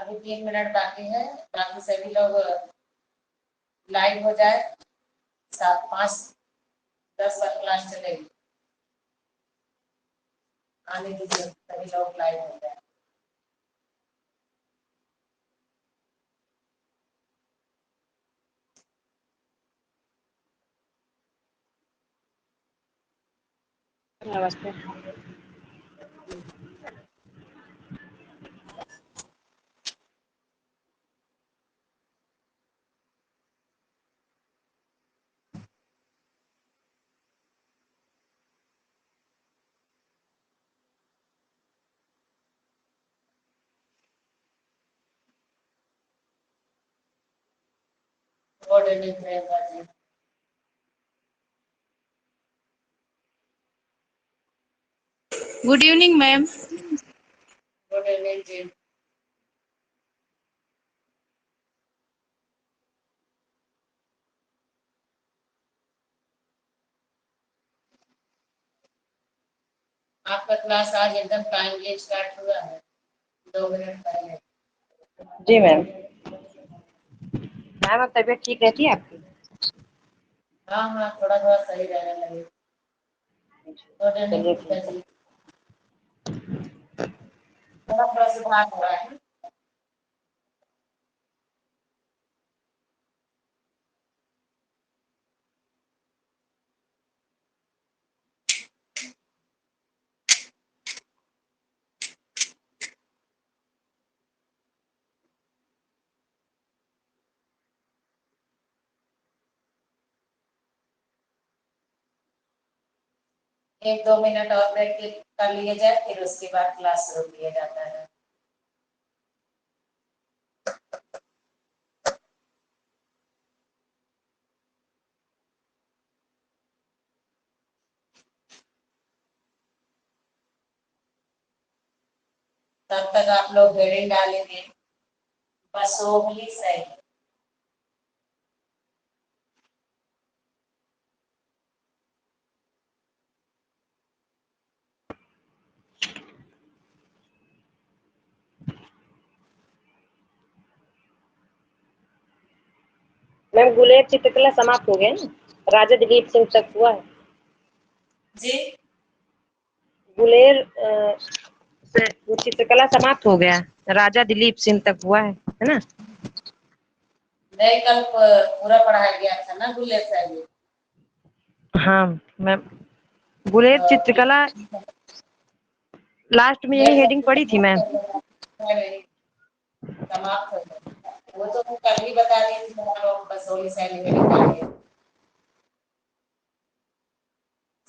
अभी 3 मिनट बाकी है, बाकी सभी लोग लाइव हो जाए। 7, 5, 10 पर क्लास चलेगी। आने दीजिए, सभी लोग लाइव हो जाए। नमस्ते। Good evening Priyanka ji. Good evening ma'am. Good evening जी। आपका क्लास आज एकदम टाइमली स्टार्ट हुआ है, 2 मिनट पहले। जी मैम। मैम अब तबीयत ठीक रहती है आपकी? हाँ हाँ, थोड़ा थोड़ा सही रहने लगे। गुड इवनिंग चलिए प्रियंका ठीक है। जी। थोड़ा थोड़ा सुधार हो रहा है। 1-2 मिनट और ब्रेक कर लिए जाए, फिर उसके बाद क्लास शुरू किया जाता है। तब तक आप लोग हेडिंग डालेंगे, बसोहली सही। मैम गुलेब चित्रकला समाप्त हो गया ना, राजा दिलीप सिंह तक हुआ है जी गुलेर से वो चित्रकला समाप्त हो गया, राजा दिलीप सिंह तक हुआ है ना? नहीं, कल पूरा पढ़ाया गया था ना गुलेब साहब। हाँ मैम, गुलेर चित्रकला लास्ट में यही हेडिंग पड़ी थी मैम। समाप्त हो गया, वो तो मैं कल ही बता रही थी, हम लोग बसोली सैली हेडिंग डालिए।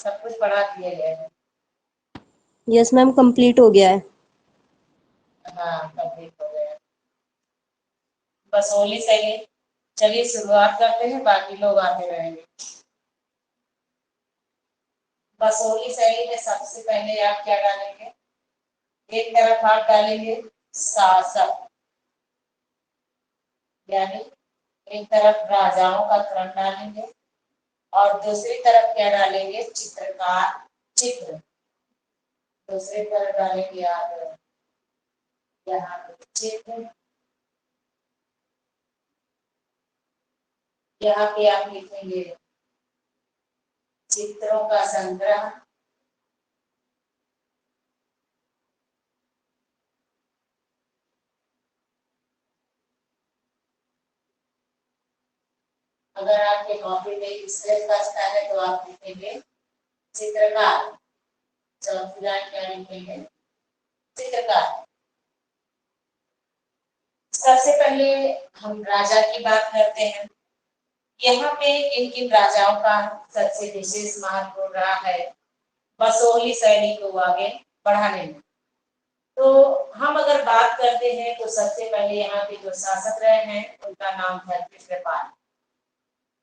सब कुछ पढ़ा दिए गए हैं। यस मैम, कंप्लीट हो गया है। हाँ, कंप्लीट हो गया। बसोली सैली। चलिए शुरुआत करते हैं, बाकी लोग आते रहेंगे। बसोली शैली में सबसे पहले आप क्या डालेंगे? एक तरफ आप डालेंगे शासक, यानी एक तरफ राजाओं का क्रम डालेंगे और दूसरी तरफ क्या डालेंगे? चित्रकार, चित्र। दूसरी तरफ डालेंगे आप यहाँ पे चित्र। यहाँ पे आप लिखेंगे चित्रों का संग्रह। अगर आपके कॉपी में स्पेस बचता है तो आप लिखेंगे चित्रकार। चौथी लाइन क्या लिखेंगे? चित्रकार। सबसे पहले हम राजा की बात करते हैं। यहाँ पे किन किन राजाओं का सबसे विशेष महत्व रहा है बसोहली शैली को आगे बढ़ाने में। तो हम अगर बात करते हैं तो सबसे पहले यहाँ पे जो शासक रहे हैं उनका नाम था कृष्णपाल।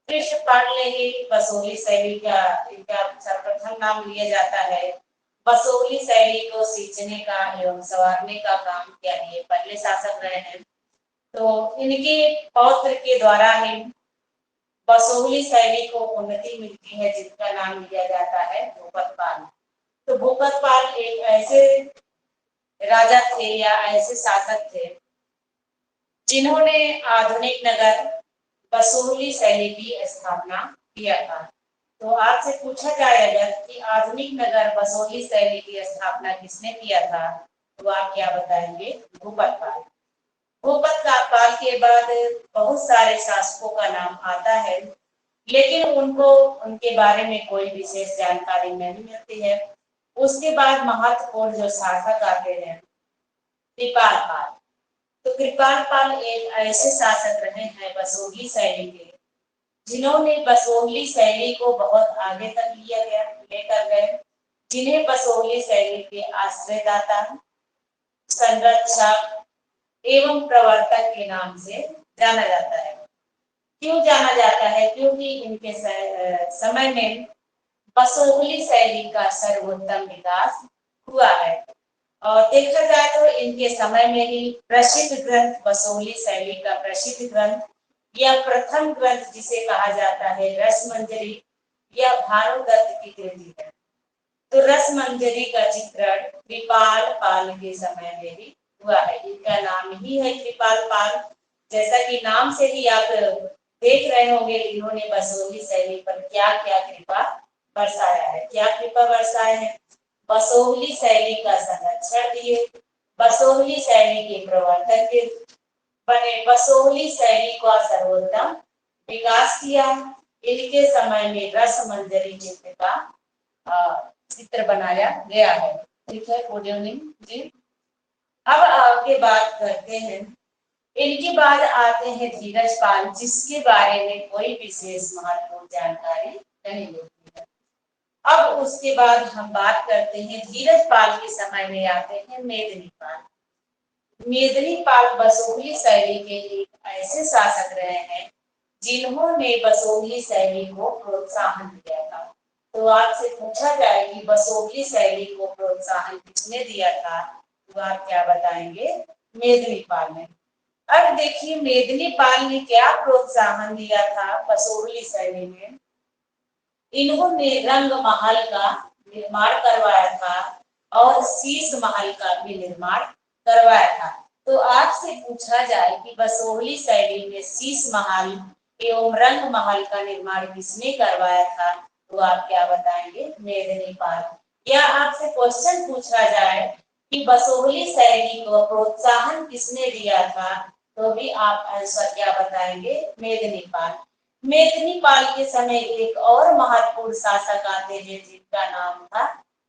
कृष्णपाल ने ही बसोहली शैली का इनका सर्वप्रथम नाम लिया जाता है। बसोहली शैली को सींचने का एवं संवारने का काम किया, ये पहले शासक रहे हैं। तो इनके पौत्र के द्वारा ही बसोहली शैली को उन्नति मिलती है, जिसका नाम लिया जाता है भूपतपाल। तो भूपतपाल एक ऐसे राजा थे या ऐसे शासक थे जिन्होंने आधुनिक नगर बसोहली शैली की स्थापना किया था। तो आपसे पूछा जाए अगर कि आधुनिक नगर बसोहली शैली की स्थापना किसने किया था, तो आप क्या बताएंगे? भूपत पाल। भूपत पाल के बाद बहुत सारे शासकों का नाम आता है, लेकिन उनको उनके बारे में कोई विशेष जानकारी नहीं मिलती है। उसके बाद महत्वपूर्ण जो शासक आते हैं, कृपाल पाल। तो कृपाल पाल एक ऐसे शासक रहे हैं बसोहली शैली के, जिन्होंने बसोहली शैली को बहुत आगे तक लेकर गए, जिन्हें बसोहली शैली के आश्रयदाता, संरक्षक एवं प्रवर्तक के नाम से जाना जाता है। क्यों जाना जाता है? क्योंकि इनके समय में बसोहली शैली का सर्वोत्तम विकास हुआ है। और देखा जाए तो इनके समय में ही प्रसिद्ध ग्रंथ बसोहली शैली का प्रसिद्ध ग्रंथ या प्रथम ग्रंथ जिसे कहा जाता है रसमंजरी, यह भानुदत्त की कृति है। तो रसमंजरी का चित्रण कृपाल पाल के समय में ही हुआ है। इनका नाम ही है कृपाल पाल। जैसा कि नाम से ही आप देख रहे होंगे, इन्होंने बसोहली शैली पर क्या क्या कृपा बरसाया है। क्या कृपा बरसाया है? बसोहली शैली का संरक्षण दिए, बसोहली शैली के प्रवर्तक बने, बसोहली शैली का सर्वोत्तम विकास किया। इनके समय में रसमंजरी चित्र का चित्र बनाया गया है। ठीक है, गुड इवनिंग जी। अब आगे बात करते हैं, इनके बाद आते हैं धीरज पाल, जिसके बारे में कोई विशेष महत्वपूर्ण जानकारी नहीं होती है। अब उसके बाद हम बात करते हैं धीरज पाल के समय में आते हैं मेदिनी पाल। मेदिनी पाल बसोहली शैली के एक ऐसे शासक रहे हैं, जिन्होंने बसोहली शैली को प्रोत्साहन दिया था। तो आपसे पूछा जाए कि बसोहली शैली को प्रोत्साहन किसने दिया था, तो आप क्या बताएंगे? मेदिनी पाल ने। अब देखिए मेदिनी पाल ने क्या प्रोत्साहन दिया था बसोहली शैली में। इन्होंने रंग महल का निर्माण करवाया था और शीश महल का भी निर्माण करवाया था। तो आपसे पूछा जाए कि बसोहली शैली में शीश महल एवं रंग महल का निर्माण किसने करवाया था, तो आप क्या बताएंगे? मेदिनी पाल। या आपसे क्वेश्चन पूछा जाए कि बसोहली शैली को प्रोत्साहन किसने दिया था, तो भी आप आंसर क्या बताएंगे? मेदिनी पाल। मेदिनी पाल के समय एक और महत्वपूर्ण शासक आते हैं, जिनका नाम था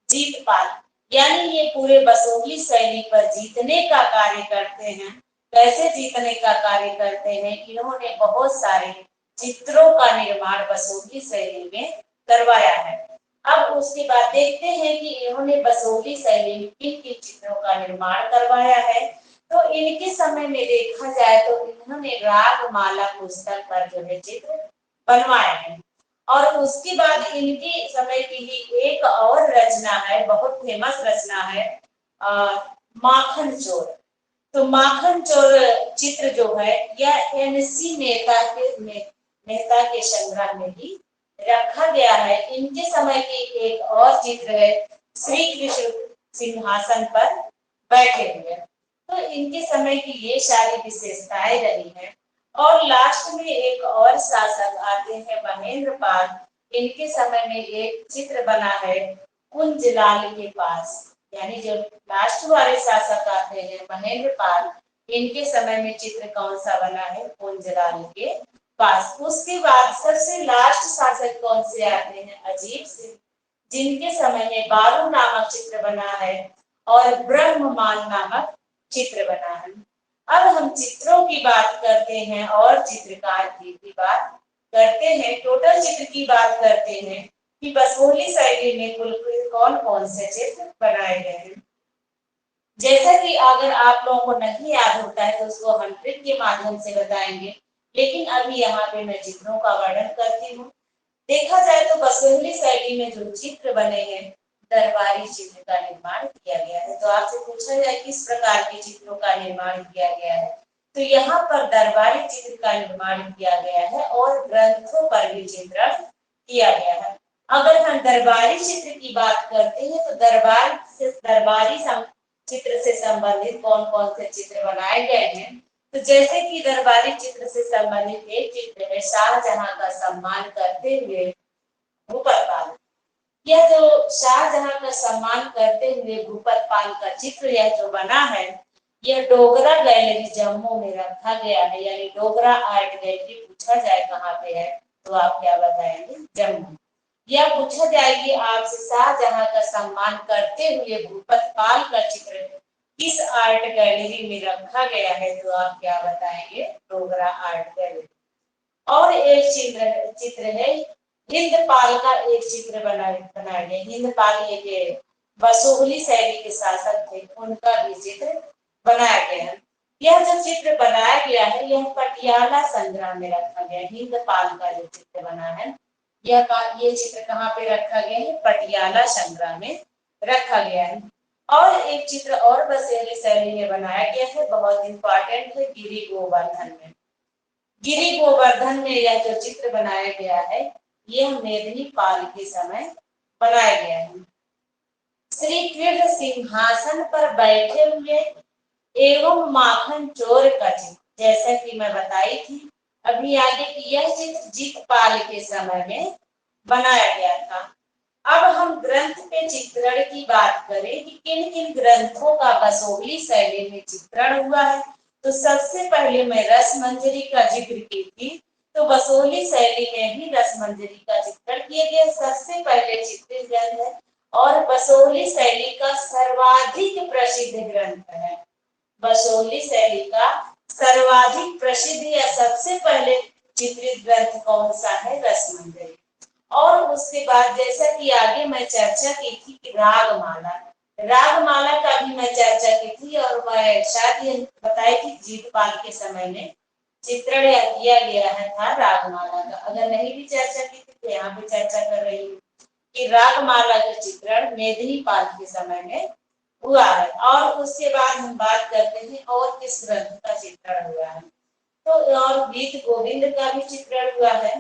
जीतपाल। यानी ये पूरे बसोहली शैली पर जीतने का कार्य करते हैं। कैसे जीतने का कार्य करते हैं? इन्होंने बहुत सारे चित्रों का निर्माण बसोहली शैली में करवाया है। अब उसके बाद देखते हैं कि इन्होंने बसोहली शैली में किन किन चित्रों का निर्माण करवाया है। तो इनके समय में देखा जाए तो इन्होंने रागमाला पुस्तक पर जो है चित्र बनवाए हैं। और उसके बाद इनके समय की ही एक और रचना है, बहुत फेमस रचना है, माखन चोर। तो माखन चोर चित्र जो है यह एनसी मेहता के संग्रह में ही रखा गया है। इनके समय की एक और चित्र है, श्री कृष्ण सिंहासन पर बैठे हुए। तो इनके समय की ये सारी विशेषताएं रही हैं। और लास्ट में एक और शासक आते हैं महेंद्र पाल। इनके समय में एक चित्र बना है कुंजलाल के पास। यानी जो लास्ट वाले शासक आते हैं महेंद्र पाल, इनके समय में चित्र कौन सा बना है? कुंजलाल के पास। उसके बाद सबसे लास्ट शासक कौन से आते हैं? अजीत सिंह, जिनके समय में बारू नामक चित्र बना है और ब्रह्ममान नामक चित्र बना है। अब हम चित्रों की बात करते हैं और चित्रकार की बात करते हैं। टोटल चित्र की बात करते हैं कि बसोहली शैली में कुल कौन कौन से चित्र बनाए गए हैं। जैसा कि अगर आप लोगों को नहीं याद होता है तो उसको हम ट्रिक के माध्यम से बताएंगे, लेकिन अभी यहाँ पे मैं चित्रों का वर्णन करती हूँ। देखा जाए तो बसोहली शैली में जो चित्र बने हैं, दरबारी चित्र का निर्माण किया गया है। तो आपसे पूछा जाए किस प्रकार के चित्रों का निर्माण किया गया है, तो यहाँ पर दरबारी चित्र का निर्माण किया गया है और ग्रंथों पर भी चित्रण किया गया है। अगर हम दरबारी चित्र की बात करते हैं तो दरबारी चित्र से संबंधित कौन कौन से चित्र बनाए गए हैं, तो जैसे कि दरबारी चित्र से संबंधित एक चित्र है शाहजहां का सम्मान करते हुए भूपत पाल। यह जो शाहजहां का सम्मान करते हुए भूपत पाल का चित्र यह जो बना है, यह डोगरा गैलरी जम्मू में रखा गया है। यानी डोगरा आर्ट गैलरी पूछा जाए कहाँ पे है तो आप क्या बताएंगे? जम्मू। यह पूछा जाएगी आपसे शाहजहां का सम्मान करते हुए भूपत पाल का चित्र किस आर्ट गैलरी में रखा गया है तो आप क्या बताएंगे? Dogra art gallery. और एक चित्र है हिंदपाल का एक चित्र बनाया गया। हिंदपाल ये के बसोहली शैली के शासक थे, उनका भी चित्र बनाया गया है। यह जो चित्र बनाया गया है यह पटियाला संग्राम में रखा गया है। हिंदपाल का जो चित्र बना है ये चित्र कहाँ पे रखा गया है? पटियाला संग्राम में रखा गया है। और एक चित्र और बसोहली शैली में बनाया गया है, बहुत इंपॉर्टेंट है, गिरि गोवर्धन में। गिरि गोवर्धन में यह जो चित्र बनाया गया है यह मेदिनी पाल के समय बनाया गया है। श्री कृष्ण सिंहासन पर बैठे हुए एवं माखन चोर का चित्र, जैसा कि मैं बताई थी अभी आगे कि यह चित्र जीतपाल के समय में बनाया गया था। अब हम ग्रंथ के चित्रण की बात करें कि किन किन ग्रंथों का बसोहली शैली में चित्रण हुआ है, तो सबसे पहले मैं रसमंजरी का जिक्र की थी। तो बसोहली शैली में भी रसमंजरी का चित्रण किया गया, सबसे पहले चित्रित ग्रंथ है और बसोहली शैली का सर्वाधिक प्रसिद्ध ग्रंथ है। बसोहली शैली का सर्वाधिक प्रसिद्ध या सबसे पहले चित्रित ग्रंथ कौन सा है? रसमंजरी। और उसके बाद जैसा कि आगे मैं चर्चा की थी कि रागमाला का भी मैं चर्चा की थी और मैं शायद ये बताई थी जीतपाल के समय में चित्रण किया गया है था रागमाला का। अगर नहीं भी चर्चा की थी तो यहाँ पे चर्चा कर रही हूँ कि रागमाला का चित्रण मेदिनी पाल के समय में हुआ है। और उसके बाद हम बात करते हैं और किस ग्रंथ का चित्रण हुआ है, तो और गीत गोविंद का भी चित्रण हुआ है।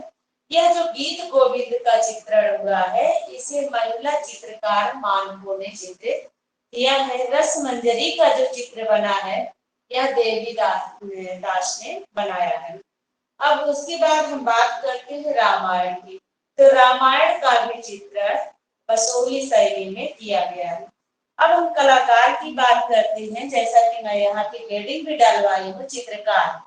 यह जो गीत गोविंद का चित्रण हुआ है इसे महिला चित्रकार मानको ने चित्रित किया है। रसमंजरी का जो चित्र बना है यह देवी दास ने बनाया है। अब उसके बाद हम बात करते हैं रामायण की, तो रामायण का भी चित्रण बसोहली शैली में किया गया है। अब हम कलाकार की बात करते हैं, जैसा कि मैं यहाँ की हेडिंग भी डलवाई हूँ चित्रकार।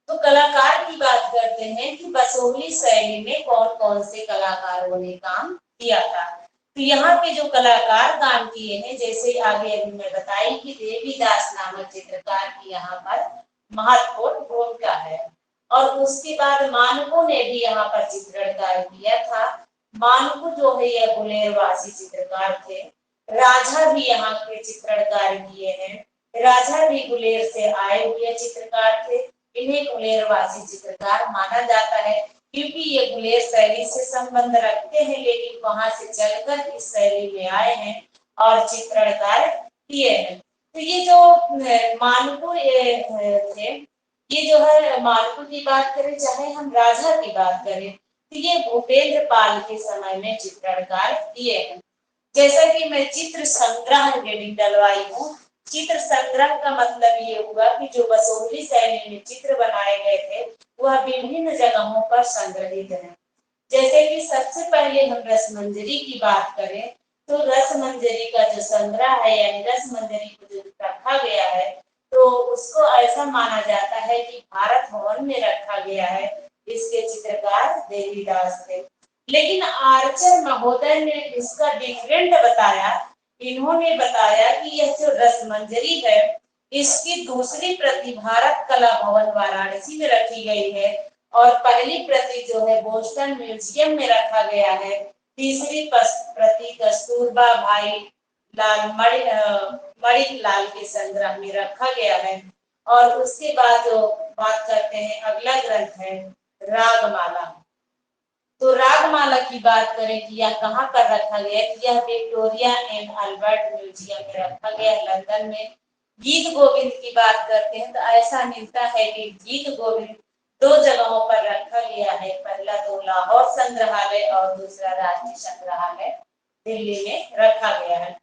तो कलाकार की बात करते हैं कि बसोहली शैली में कौन कौन से कलाकारों ने काम किया था। तो यहाँ पे जो कलाकार काम किए हैं, जैसे आगे अभी मैं बताई कि देवीदास नामक चित्रकार की यहाँ पर महत्वपूर्ण भूमिका है। और उसके बाद मानको ने भी यहाँ पर चित्रण कार्य किया था। मानको जो है यह गुलेरवासी चित्रकार थे। राजा भी यहाँ के चित्रण कार्य किए हैं। राजा भी गुलेर से आए हुए चित्रकार थे। इन्हें गुलेरवासी चित्रकार माना जाता है क्योंकि ये गुलेर शैली से संबंध रखते हैं, लेकिन वहां से चलकर इस शैली में आए हैं और चित्रण कार्य किए हैं। तो ये जो मानको थे, ये जो है मानको की बात करें चाहे हम राजा की बात करें तो ये भूपेंद्र पाल के समय में चित्रण कार्य किए हैं। जैसा कि मैं चित्र संग्रह हेडिंग डलवाई हूँ। चित्र संग्रह का मतलब ये हुआ कि जो बसोहली शैली में चित्र बनाए गए थे वह विभिन्न जगहों पर संग्रहित है। जैसे कि सबसे पहले हम रसमंजरी की बात करें तो रसमंजरी का जो संग्रह है यानी रसमंजरी को जो रखा गया है तो उसको ऐसा माना जाता है कि भारत भवन में रखा गया है। इसके चित्रकार देवीदास थे, लेकिन आर्चर महोदय ने इसका डिफरेंट बताया। इन्होंने बताया कि यह जो रसमंजरी है इसकी दूसरी प्रति भारत कला भवन वाराणसी में रखी गई है और पहली प्रति जो है बोस्टन म्यूजियम में रखा गया है। तीसरी प्रति कस्तूरबा भाई लाल मणिलाल के संग्रह में रखा गया है। और उसके बाद जो बात करते हैं अगला ग्रंथ है रागमाला। तो रागमाला की बात करें कि यह कहाँ पर रखा गया, यह विक्टोरिया एंड अल्बर्ट म्यूजियम में रखा गया लंदन में। गीत गोविंद की बात करते हैं तो ऐसा मिलता है कि गीत गोविंद दो जगहों पर रखा गया है। पहला तो लाहौर संग्रहालय और दूसरा राष्ट्रीय संग्रहालय दिल्ली में रखा गया है।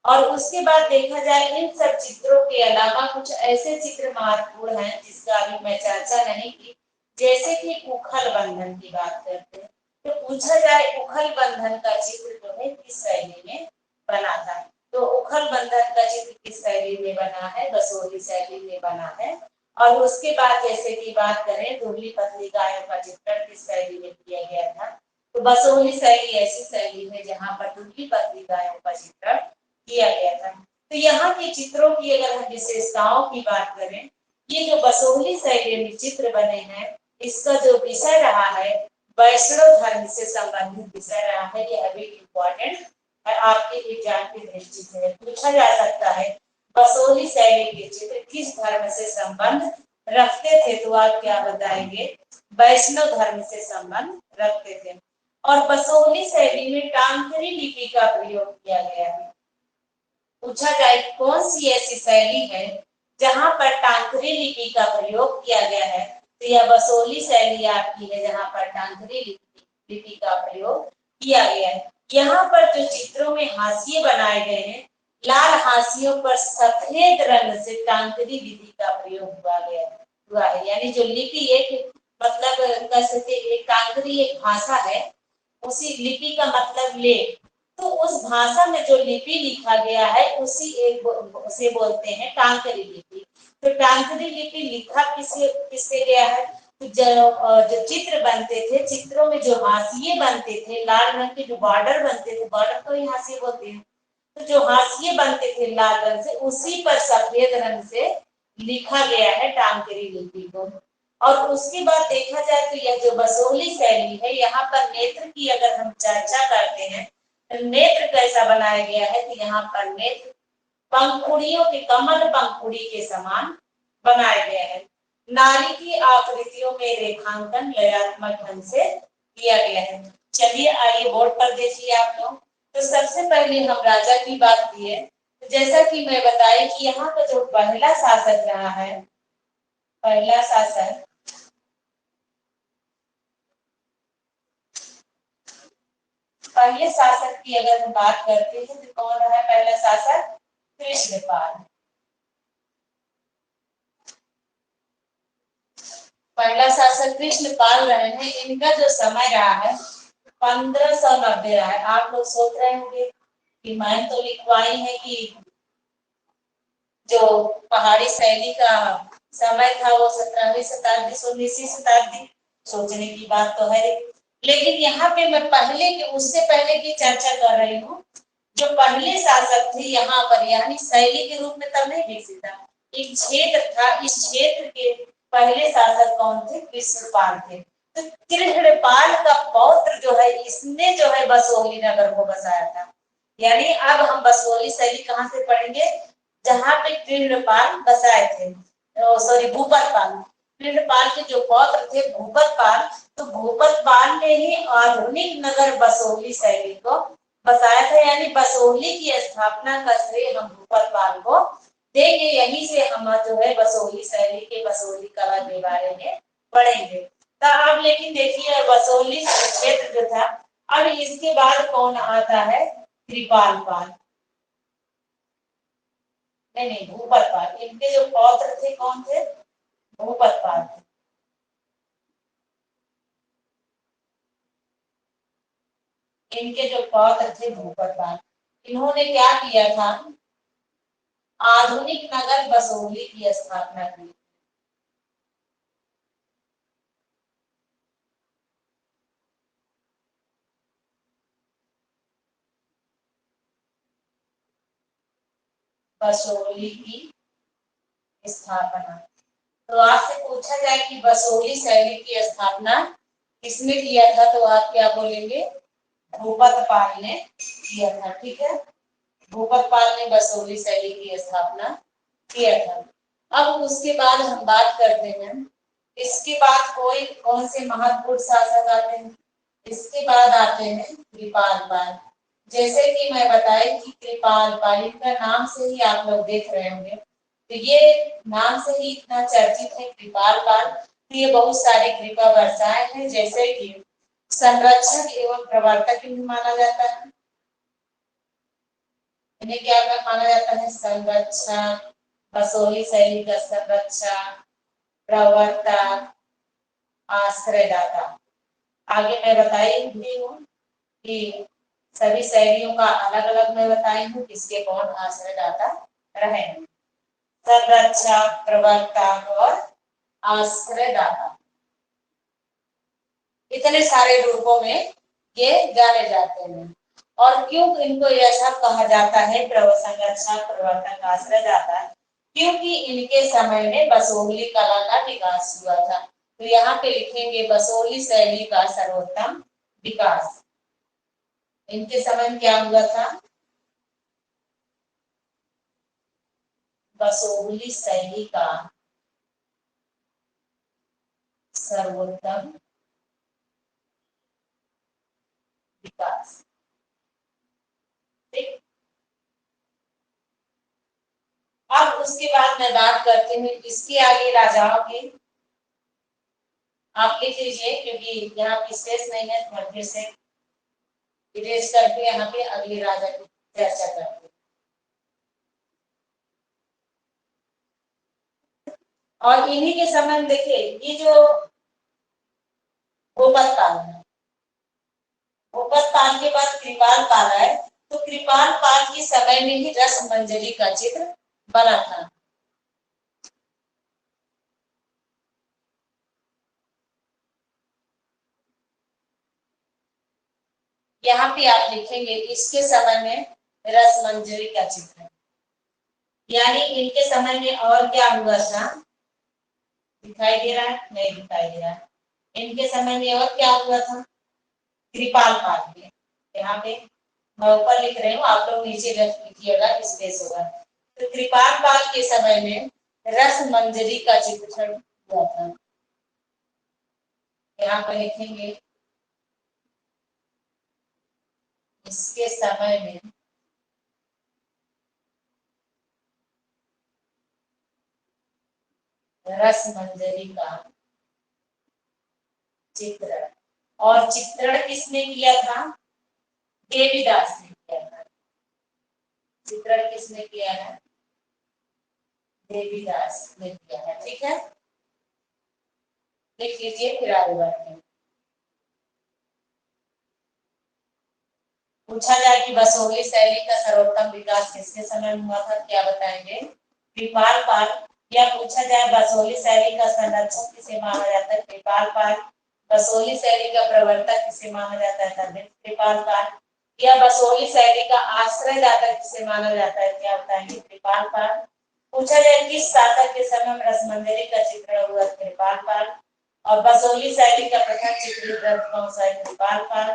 और उसके बाद देखा जाए इन सब चित्रों के अलावा कुछ ऐसे चित्र महत्वपूर्ण हैं जिसका अभी मैं चर्चा नहीं की, जैसे कि उखल बंधन की बात करते हैं। तो पूछा जाए उखल बंधन का चित्र जो है किस शैली में बना था, तो उखल बंधन का चित्र किस शैली में बना है, बसोहली शैली में बना है। और उसके बाद जैसे कि बात करें दुबली पतली गायों का चित्रण किस शैली में किया गया था, तो बसोहली शैली ऐसी शैली है जहाँ पर दुबली पतली गायों का चित्रण किया गया था। तो यहाँ के चित्रों की अगर हम विशेषताओं की बात करें, ये जो बसोहली शैली में चित्र बने हैं, इसका जो विषय रहा है वैष्णव धर्म से संबंधित विषय रहा है। ये अभी इम्पोर्टेंट है आपके एग्जाम की दृष्टि से पूछा जा सकता है, बसोहली शैली के चित्र किस धर्म से संबंध रखते थे, तो आप क्या बताएंगे, वैष्णव धर्म से संबंध रखते थे। और बसोहली शैली में टांकरी लिपि का प्रयोग किया गया है। पूछा जाए कौन सी ऐसी शैली है जहां पर टांकरी लिपि का प्रयोग किया गया है, तो यह बसोहली शैली आपकी है जहां पर टांकरी लिपि का प्रयोग किया गया है। यहाँ पर जो चित्रों में हाशिए बनाए गए हैं, लाल हाशियों पर सफेद रंग से टांकरी लिपि का प्रयोग हुआ है। यानी जो लिपि एक मतलब कह सकते एक टांकरी एक भाषा है, उसी लिपि का मतलब लेख, तो उस भाषा में जो लिपि लिखा गया है उसे बोलते हैं टांकरी लिपि। तो टांकरी लिपि लिखा किससे गया है, तो जो चित्र बनते थे, चित्रों में जो हाशिए बनते थे, लाल रंग के जो बॉर्डर बनते थे, बॉर्डर को ही हाशिए बोलते हैं, तो जो हाशिए बनते थे लाल रंग से, उसी पर सफेद रंग से लिखा गया है टांकरी लिपि को। और उसके बाद देखा जाए तो यह जो बसोहली शैली है, यहाँ पर नेत्र की अगर हम चर्चा करते हैं, नेत्र कैसा बनाया गया है, तो यहाँ पर नेत्र पंखुड़ियों के कमल पंखुड़ी के समान बनाए गए हैं। नारी की आकृतियों में रेखांकन लयात्मक ढंग से किया गया है। चलिए आइए बोर्ड पर देखिए आप लोग। तो सबसे पहले हम राजा की बात की है, तो जैसा कि मैं बताई कि यहाँ का जो पहला शासक रहा है, पहला शासक पहले शासक की अगर हम बात करते हैं तो कौन रहा है पहला शासक, कृष्णपाल। पहला शासक कृष्णपाल रहे हैं। इनका जो समय रहा है 1590 रहा है। आप लोग सोच रहे होंगे कि मैं तो लिखवाई है कि जो पहाड़ी शैली का समय था वो 17वीं शताब्दी 19वीं शताब्दी, सोचने की बात तो है, लेकिन यहाँ पे मैं पहले के उससे पहले की चर्चा कर रही हूँ। जो पहले शासक थे यहाँ पर, यानी शैली के रूप में तब नहीं विकसित था, एक क्षेत्र था, इस क्षेत्र के पहले शासक कौन थे, कृष्णपाल थे। तो कृष्णपाल का पौत्र जो है, इसने जो है बसोहली नगर को बसाया था। यानी अब हम बसोहली शैली कहाँ से पढ़ेंगे, जहाँ पे कृष्णपाल बसाए थे, सॉरी भूपतपाल। कृष्णपाल के जो पौत्र थे भूपतपाल, तो भूपतपाल ने ही आधुनिक नगर बसोहली शैली को बसाया था। यानी बसोहली की स्थापना का श्रेय हम भूपतपाल को देंगे। यहीं से हम जो है बसोहली शैली के बसोहली कला के बारे में पढ़ेंगे। तो अब लेकिन देखिए बसोहली क्षेत्र जो था, अब इसके बाद कौन आता है, कृपालपाल, नहीं भूपतपाल। इनके जो पौत्र थे कौन थे, भूपतपाल थे। इनके जो पौत्र थे भूपतपाल, इन्होंने क्या किया था, आधुनिक नगर बसोहली की स्थापना की। बसोहली की स्थापना। तो आपसे पूछा जाए कि बसोहली शैली की स्थापना किसने किया था, तो आप क्या बोलेंगे, भूपतपाल ने किया था। ठीक है, भूपतपाल ने बसोहली शैली की स्थापना किया था। अब उसके बाद हम बात करते हैं, इसके बाद कौन से महत्वपूर्ण शासक आते हैं, इसके बाद आते हैं कृपालपाल। जैसे कि मैं बताई कि कृपालपाल, इनका नाम से ही आप लोग देख रहे होंगे, तो ये नाम से ही इतना चर्चित है कृपालपाल। तो ये बहुत सारे कृपा बरसाए हैं, जैसे कि संरक्षक एवं प्रवर्तक भी माना जाता है, इन्हें क्या माना जाता है? संरक्षक, बसोहली शैली का संरक्षक, प्रवर्तक, आश्रयदाता। आगे मैं बताई हूँ कि सभी शैलियों का अलग अलग मैं बताई हूँ, किसके कौन आश्रयदाता रहे। संरक्षक, प्रवर्तक और आश्रयदाता, इतने सारे रूपों में ये जाने जाते हैं। और क्यों इनको ऐसा कहा जाता है संरक्षक, प्रवर्तक, आश्रयदाता? क्योंकि इनके समय में बसोहली कला का विकास हुआ था। तो यहाँ पे लिखेंगे बसोहली शैली का सर्वोत्तम विकास। इनके समय में क्या हुआ था? बसोहली शैली का सर्वोत्तम विकास। ठीक, अब उसके बाद मैं बात करती हूँ इसके आगे राजाओं की। आप लिख लीजिए क्योंकि यहाँ की स्पेस नहीं है, तो फिर से इरेज करके यहाँ पे अगले राजा की चर्चा करते हैं। और इन्हीं के समय में देखिए ये जो गोपद काल है, गोपद काल के बाद कृपाल काल है, तो कृपाल काल के समय में ही रस मंजरी का चित्र बना था। यहाँ पे आप लिखेंगे इसके समय में रस मंजरी का चित्र, यानी इनके समय में और क्या हुआ था? दिखाई दे रहा है? नहीं दिखाई दे रहा है। इनके समय में और क्या हुआ था? कृपाल काल में। यहाँ पे मैं ऊपर लिख रही हूँ, आप लोग नीचे लिखिएगा, स्पेस होगा। तो कृपाल काल के समय में रस मंजरी का चित्रण हुआ था। यहाँ पर लिखेंगे इसके समय में रस मंजरी का चित्रण। और चित्रण किसने किया था? देवीदास ने किया था। चित्रण किसने किया है? देवीदास ने किया है। ठीक है, लिख लीजिए फिर आगे बढ़ते हैं। पूछा जाए कि बसोहली शैली का सर्वोत्तम विकास किसके समय में हुआ था, क्या बताएंगे? कृपाल पाल। या पूछा जाए बसोहली शैली का संरक्षक किसे माना जाता है? कृपाल पाल। बसोहली शैली का प्रवर्तक किसे माना जाता है? कृपाल पाल। या बसोहली शैली का आश्रयदाता किसे माना जाता है, क्या बताएंगे? कृपाल पाल। पूछा जाए किस शासक के समय में रसमंजरी का चित्रण हुआ? कृपाल पाल। और बसोहली शैली का प्रथम चित्रित ग्रंथ कौन सा है? कृपाल पाल।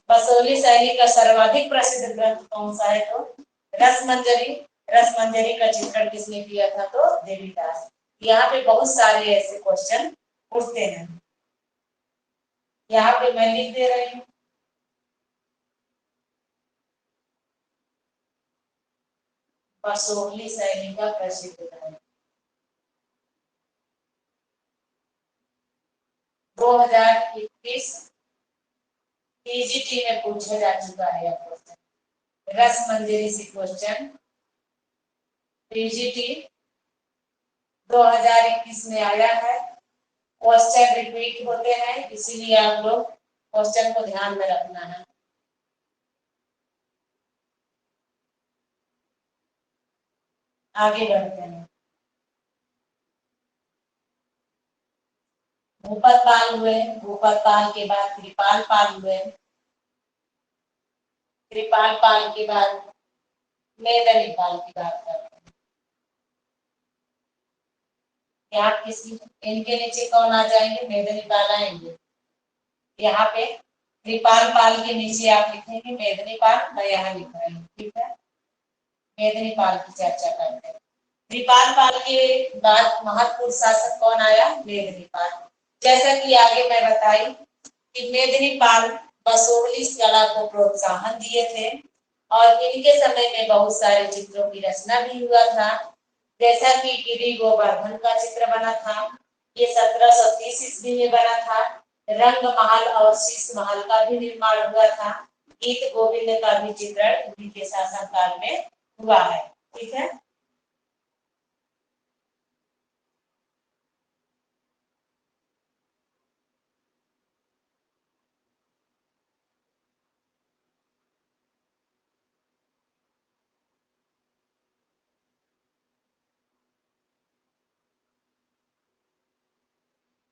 बसोहली शैली का सर्वाधिक प्रसिद्ध ग्रंथ कौन सा है? तो रसमंजरी। रसमंजरी का चित्रण किसने किया था? तो देवीदास। यहाँ पे बहुत सारे ऐसे क्वेश्चन पूछते हैं, यहाँ पे मैं लिख दे रही हूँ। बसोहली शैली का प्रसिद्ध ग्रंथ 2021 टीजीटी में पूछा जा चुका है यह क्वेश्चन। रसमंजरी से क्वेश्चन टीजीटी 2021 में आया है। क्वेश्चन रिपीट होते हैं, इसीलिए आप लोग क्वेश्चन को ध्यान में रखना है। आगे बढ़ते हैं। भूपत पाल हुए, भूपत पाल के बाद कृपाल पाल हुए, कृपाल पाल के बाद मेदनी पाल की बात करते हैं। यहाँ किसी इनके नीचे कौन आ जाएंगे? मेदनी पाल आएंगे। यहाँ पे कृपाल पाल के नीचे आप लिखेंगे मेदनी पाल, मैं यहाँ लिख रही हूँ। ठीक है, मेदनी पाल की चर्चा करते हैं। कृपाल पाल के बाद महत्वपूर्ण शासक कौन आया? मेदनी पाल। जैसा कि आगे मैं बताई कि मेदनी पाल बसोहली कला को प्रोत्साहन दिए थे और इनके समय में बहुत सारे चित्रों की रचना भी हुआ था। जैसा कि गिरि गोवर्धन का चित्र बना था, ये 1730 ईस्वी में बना था। रंग महल और शीश महल का भी निर्माण हुआ था। गीत गोविंद का भी चित्रण इनके शासन काल में हुआ है। ठीक है,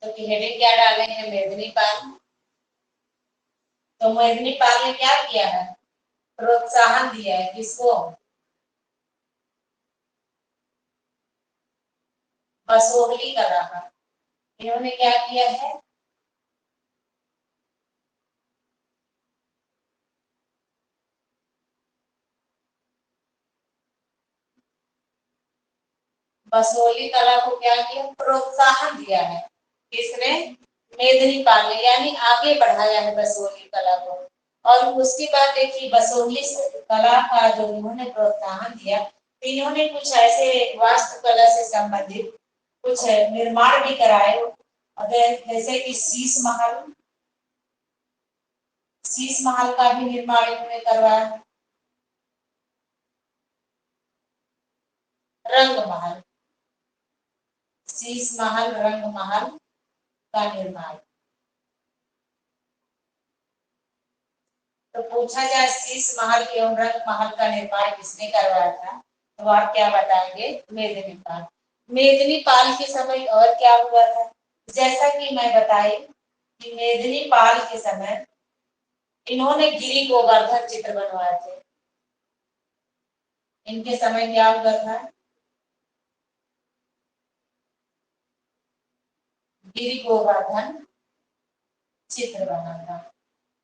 तो हेडिंग क्या डाले हैं? मेदिनी पाल। तो मेदिनी पाल ने क्या किया है? प्रोत्साहन दिया है। किसको? बसोहली कलाकार। इन्होंने क्या किया है? बसोहली कला को क्या किया? प्रोत्साहन दिया है। किसने? मेदिनी पाल ने, यानी आगे बढ़ाया है बसोहली कला को। और उसके बाद देखिए बसोहली कला का जो इन्होंने प्रोत्साहन दिया, इन्होंने कुछ ऐसे वास्तुकला से संबंधित कुछ निर्माण भी कराए। जैसे कि शीश महल का भी निर्माण इन्होंने करवाया। रंग महल, शीश महल, रंग महल का निर्माण। तो पूछा जाए शीश महल एवं रंग महल का निर्माण किसने करवाया था, तो आप क्या बताएंगे? मेदिनी पाल। मेदिनी पाल के समय और क्या हुआ था? जैसा कि मैं बताई कि मेदिनी पाल के समय इन्होंने गिरि गोवर्धन चित्र बनवाए थे। इनके समय क्या हुआ था? गिरि गोवर्धन चित्र बना था।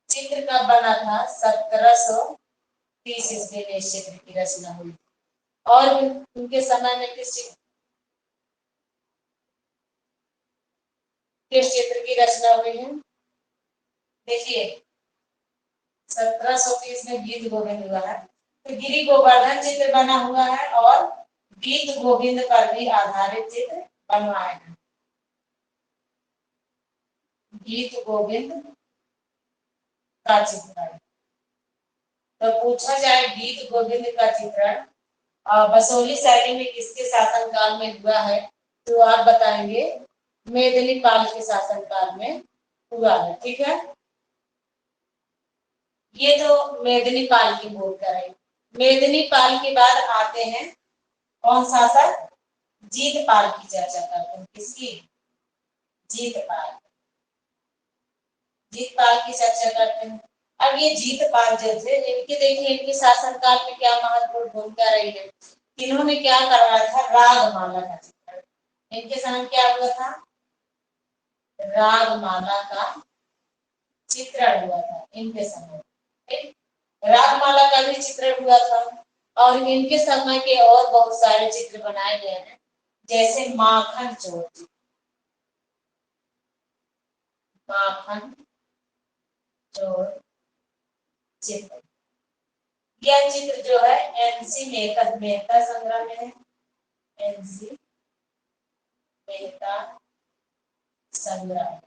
चित्र कब बना था? 1730 ईस्वी में इस चित्र की रचना हुई। और उनके समय में किस चित्र की रचना हुई है? देखिए 1730 में गीत गोविंद हुआ है, तो गिरि गोवर्धन चित्र बना हुआ है और गीत गोविंद पर भी आधारित चित्र बनवाए हैं। गीत गोविंद का चित्रण। तो पूछा जाए गीत गोविंद का चित्रण बसोहली शैली में किसके शासनकाल में हुआ है, तो आप बताएंगे मेदिनी पाल के शासनकाल में हुआ है। ठीक है, ये तो मेदिनी पाल की बोल कर है। मेदिनी पाल के बाद आते हैं कौन शासक? जीत पाल की चर्चा करते हैं। किसकी? जीत पाल। जीत पाल की चर्चा करते हैं। अब ये जीत पाल जो थे, इनके देखिए इनके शासनकाल में क्या महत्वपूर्ण भूमिका रही है। इन्होंने क्या करवाया था? रागमाला का चित्रण। इनके समय क्या हुआ था? रागमाला का चित्रण हुआ था इनके समय। रागमाला का भी चित्रण हुआ था। और इनके समय के और बहुत सारे चित्र बनाए गए हैं, जैसे माखन चोर। माखन चोर चित्र। यह चित्र जो है एनसी मेहता संग्रह में है। एनसी मेहता संग्रह।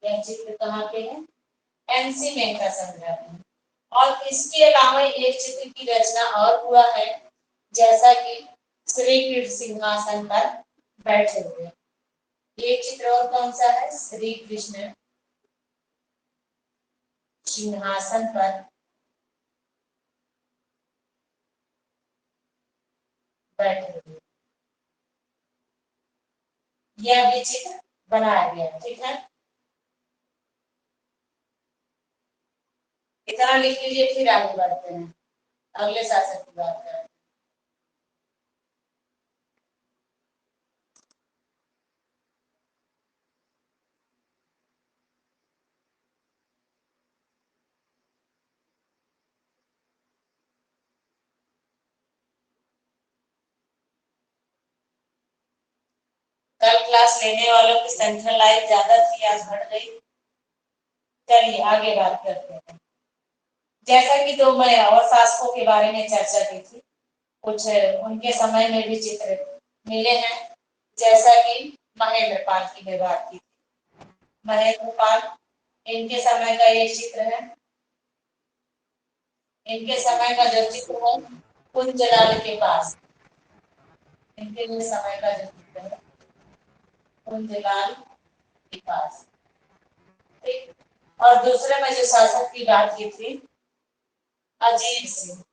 यह चित्र कहाँ पे है? एनसी मेहता संग्रह में। और इसके अलावा एक चित्र की रचना और हुआ है, जैसा कि श्री कृष्ण सिंहासन पर बैठे हुए। ये चित्र और कौन सा है? श्री कृष्ण सिंहासन पर बैठे हुए। यह भी चित्र बनाया गया। ठीक है, इतना लिख लीजिए, फिर आगे बढ़ते हैं, अगले शासक की बात करें। कल क्लास लेने वालों की संख्या लाइव ज्यादा थी, आज घट गई। चलिए आगे बात करते हैं। जैसा कि तो मैं और शासकों के बारे में चर्चा की थी, कुछ उनके समय में भी चित्र मिले हैं, जैसा कि महेंद्र पाल की मैं बात की थी। महेंद्र पाल, इनके समय का ये चित्र है। इनके समय का जो चित्र है कुंजलाल के पास, इनके लिए समय का जो चित्र है, कुंजलाल के पास, ठीक। और दूसरे में जो शासक की बात की थी, अजीत सिंह।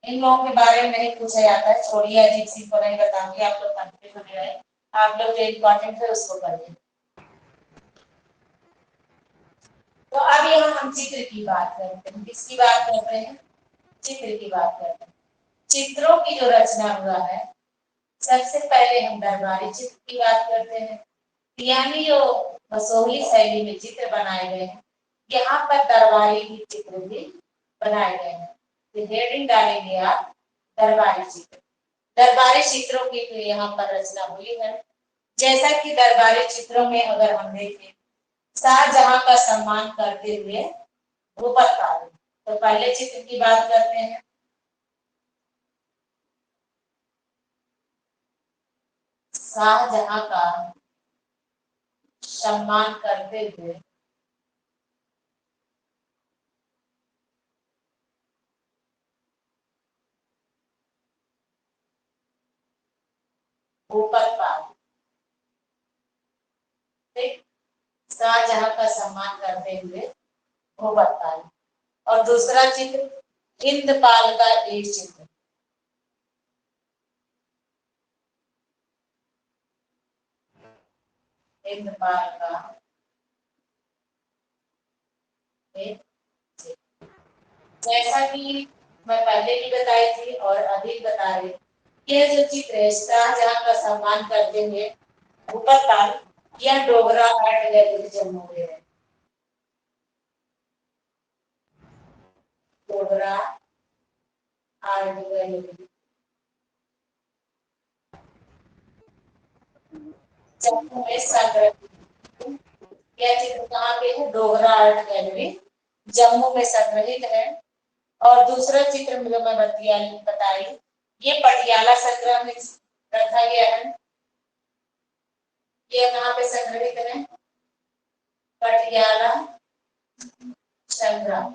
इन लोगों के बारे में नहीं पूछा जाता है, छोड़िए, अजीत सिंह को नहीं बताऊंगी, आप लोग कंफ्यूज हो गए। आप लोग जो इम्पोर्टेंट है उसको पढ़िए। तो अब यहाँ हम चित्र की बात करते हैं। किसकी बात करते हैं? चित्र की बात करते हैं। चित्रों की जो रचना हुआ है, सबसे पहले हम दरबारी चित्र की बात करते हैं, यानी जो मसोहली शैली में चित्र बनाए गए हैं। यहाँ पर दरबारी की चित्र भी बनाए गए हैं। तो हेडिंग डालेंगे आप, दरबारी चित्र। दरबारी चित्रों की तो यहाँ पर रचना हुई है। जैसा कि दरबारी चित्रों में अगर हम देखें, शाहजहां का सम्मान करते हुए भूपत काल। तो पहले चित्र की बात करते हैं। शाहजहां का सम्मान करते हुए भूपत काल, ठीक। शाहजहां का सम्मान करते हुए भूपत काल। और दूसरा चित्र इंद्रपाल का एक चित्र, इंद्रपाल का एक चित्र। जैसा कि मैं पहले भी बताई थी और अभी बता रही, यह जो चित्र है शाहजहां का सम्मान करते हुए भूपत काल, यह डोगरा आर्ट गैलरी जम्मू में है। डोगरा आर्ट गैलरी जम्मू में संग्रहित। यह चित्र कहाँ पे है? डोगरा आर्ट गैलरी जम्मू में संग्रहित है। और दूसरा चित्र जो मैं बताई, ये पटियाला संग्रह में रखा गया है। ये कहाँ पे संग्रहित है? पटियाला संग्रह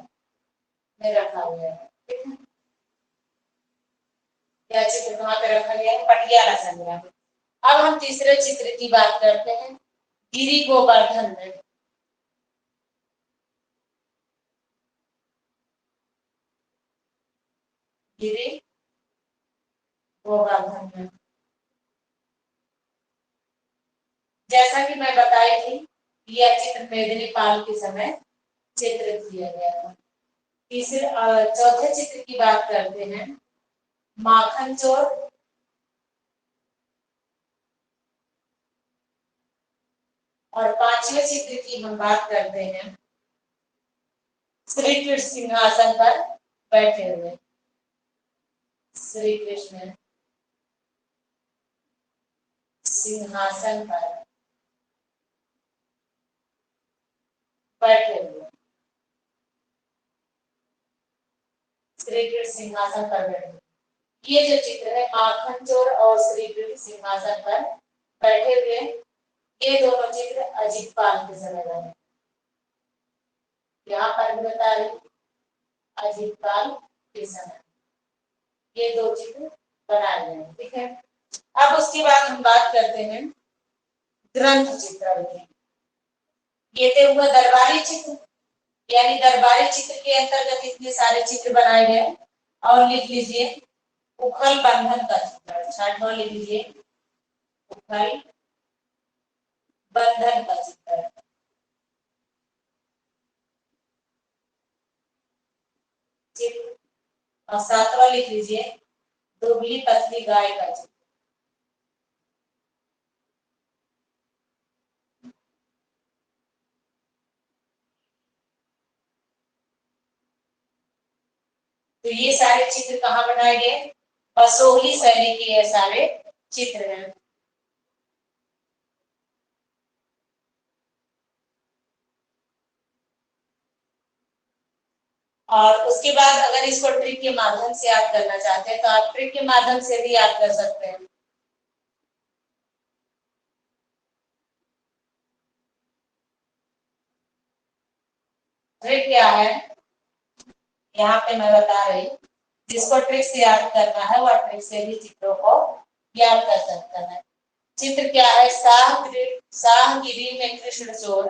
में रखा गया है, ठीक है। यह चित्र कहाँ पे रखा गया है? पटियाला संग्रह में। अब हम तीसरे चित्र की बात करते हैं, गिरि गोवर्धन में। गिरि गोवर्धन में, जैसा कि मैं बताई थी, यह चित्र मेदिनीपाल के समय चित्रित किया गया था। तीसरे चौथे चित्र की बात करते हैं, माखन चोर। और पांचवें चित्र की हम बात करते हैं, श्री कृष्ण सिंहासन पर बैठे हुए। श्री कृष्ण सिंहासन पर बैठे हुए। श्री कृष्ण सिंहासन पर बैठे, ये जो चित्र है माखन चोर और श्री कृष्ण सिंहासन पर बैठे हुए, ये दोनों चित्र अजीत पाल के समय बने। यहाँ पर भी बता रही, अजीत पाल के समय ये दो चित्र बनाए गए, ठीक है। अब उसके बाद हम बात करते हैं ग्रंथ चित्र की। ये तो हुआ दरबारी चित्र, यानी दरबारी चित्र के अंतर्गत इतने सारे चित्र बनाए गए। और लिख लीजिए उखल बंधन का चित्र, छठवां लिख लीजिए उखल बंधन का चित्र। चित्र और सातवां लिख लीजिए दुबली पतली गाय का चित्र। तो ये सारे चित्र कहाँ बनाए गए? बसोहली शैली के ये सारे चित्र हैं। और उसके बाद अगर इसको ट्रिक के माध्यम से याद करना चाहते हैं तो आप ट्रिक के माध्यम से भी याद कर सकते हैं। ट्रिक क्या है, यहाँ पे मैं बता रही, जिसको ट्रिक से याद करना है वह ट्रिक से भी चित्रों को याद कर सकता है। चित्र क्या है? शाहगिरी में कृष्ण चोर।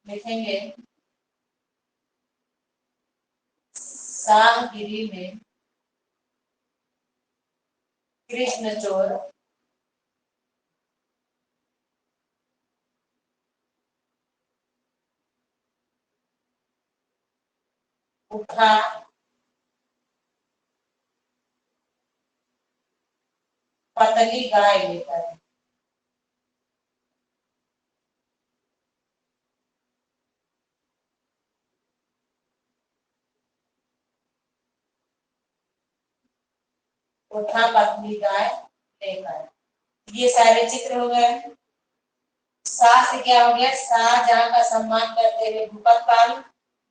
लिखेंगे शाहगिरी में कृष्ण चोर उठा पतली गाय लेकर। उठा पतली गाय लेकर। ये सारे चित्र हो गए। शाह से क्या हो गया? शाहजहां का सम्मान करते हुए भूपत पाल।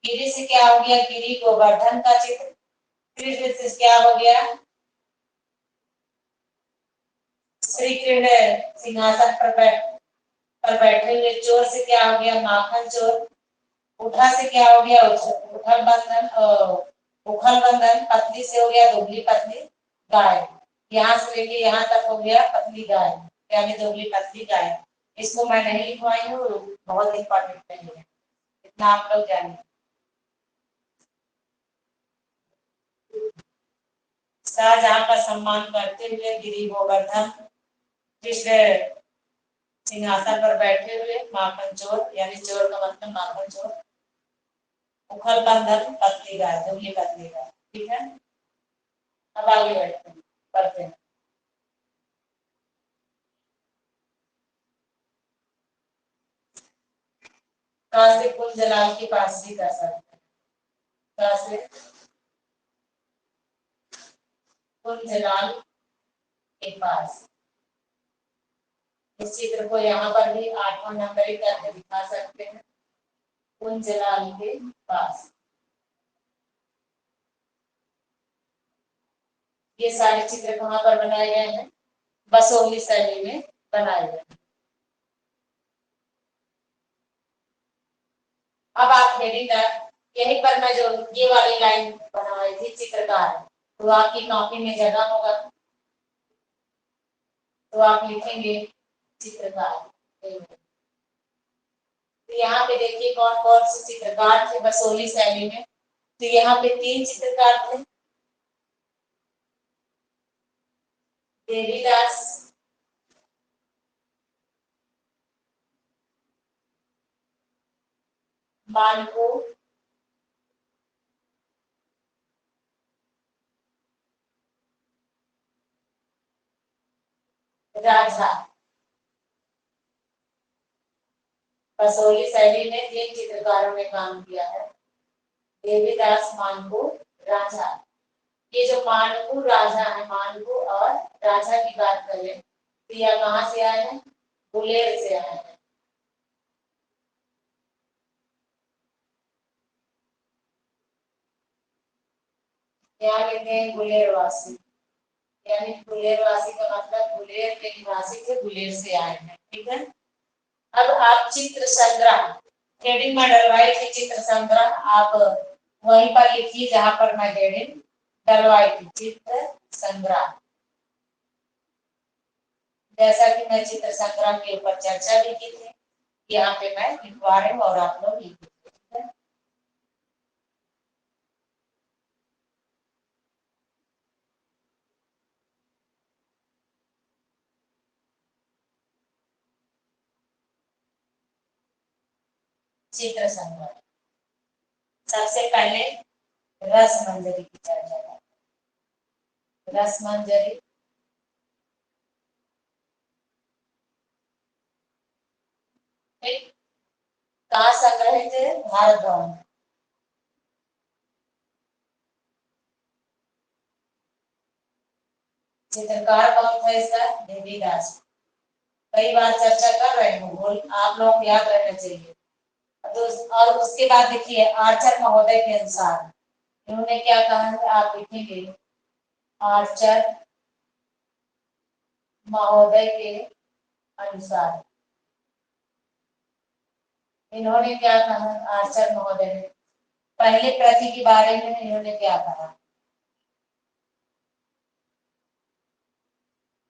गिरी से क्या हो गया? गिरी गोवर्धन का चित्र। कृष्ण से क्या हो गया? श्री कृष्ण सिंहासन पर बैठे हुए। चोर से क्या हो गया? माखन चोर। उठा से क्या हो गया? उठल बंधन। उखल बंधन। पतली से हो गया दुबली पतली गाय। यहाँ से लेके यहाँ तक हो गया पतली गाय, यानी दुबली पतली गाय। इसको मैं नहीं लिखवाई हूँ, बहुत इंपॉर्टेंट नहीं है, इतना आप लोग जानिए। शाहजहां का सम्मान करते हुए गिरी गोवर्धन कृष्ण सिंहासन पर बैठे हुए। माखन चोर, यानी चोर का मतलब माखन चोर। उखल बंधन पतली गाय, दुबली पतली गाय। ठीक है, अब आगे बढ़ते हैं, पढ़ते हैं। कहाँ से कुंजलाल के पास भी कर सकते हैं। कहाँ से? कुंजलाल के पास। इस चित्र को यहाँ पर भी 8वां नंबर करके दिखा सकते हैं। कुंजलाल के पास। ये सारे चित्र कहाँ पर बनाए गए हैं? बसोहली शैली में बनाए गए। अब आप हेडिंग, यहीं पर मैं जो ये वाली लाइन बनवाई थी चित्रकार, तो आपकी कॉपी में जगह होगा तो आप लिखेंगे चित्रकार। तो यहाँ पे देखिए कौन कौन से चित्रकार थे बसोहली शैली में। तो यहाँ पे 3 चित्रकार थे। देवीदास, मानकू, राझा। बसोहली शैली में 3 चित्रकारों ने काम किया है, देवीदास, मानकू, राझा। ये जो मानकू राझा है, मानकू और राझा की बात करें तो यह कहाँ से आए हैं? गुलेर से आए हैं। यहाँ लेते हैं गुलेरवासी, यानी गुलेरवासी का मतलब गुलेर के निवासी थे, गुलेर से आए हैं। ठीक है, अब आप चित्र संग्रह हेडिंग में डलवाई थी, चित्र संग्रह आप वहीं पर लिखिए जहां पर मैं हेडिंग डलवाई थी, चित्र संग्रह। जैसा कि मैं चित्र संग्रह के ऊपर चर्चा भी की थी, यहाँ पे मैं लिखवा रही हूँ और आप लोग लिखिए। चित्र संग्रह। सबसे पहले रस मंजरी की चर्चा करें। रस मंजरी कहाँ संग्रहित है? भारत भवन। चित्रकार कौन था इसका? देवीदास। कई बार चर्चा कर रहे हैं, बोल आप लोग याद रहना चाहिए। तो और उसके बाद देखिए आर्चर महोदय के अनुसार इन्होंने क्या कहा है, आप लिखेंगे आर्चर महोदय के अनुसार। इन्होंने क्या कहा, आर्चर महोदय ने पहले प्रति के बारे में इन्होंने क्या कहा?